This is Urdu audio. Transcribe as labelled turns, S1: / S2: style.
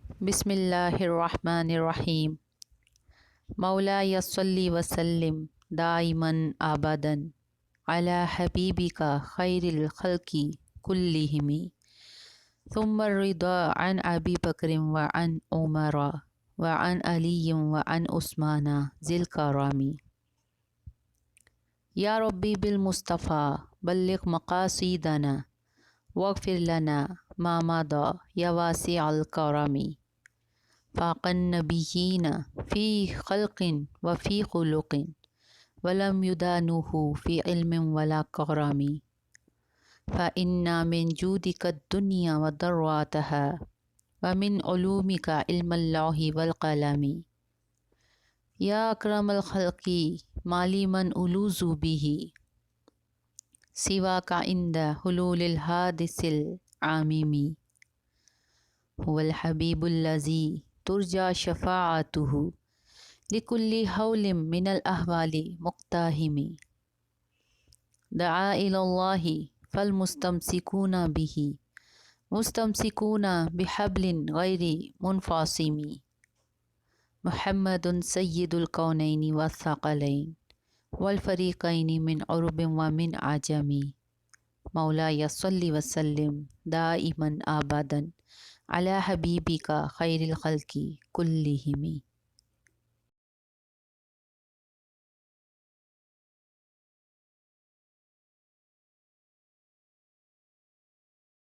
S1: بسم اللہ الرحمن الرحیم۔ مولاي صلی وسلم دائما ابدا علی حبیبک خیر الخلق کلہم، ثم الرضا عن ابی بکر وعن عمر وعن علی وعن عثمان ذی الکرام۔ یا ربی بالمصطفیٰ بلغ مقاصدنا واغفر لنا ما مضى یا واسع الکرم۔ فاق النبیین فی خلق وفی خلق ولم یدانوہ فی علم ولا کرم، فإن من جودک الدنیا وضراتها ومن علومک علم اللوح والقلم۔ یا اکرم الخلق ما لی من ألوذ به سواک عند حلول الحادث العامم، هو الحبیب الذی ترجى شفاعته لكل حول من الأحوال مقتحم، دعا إلى الله فالمستمسكون به مستمسكون بحبل غير منفصم، محمد سيد الكونين والثقلين والفريقين من عرب ومن عجم۔ مولاي صل وسلم دائما ابدا علی حبیبک خیر الخلق کلہم۔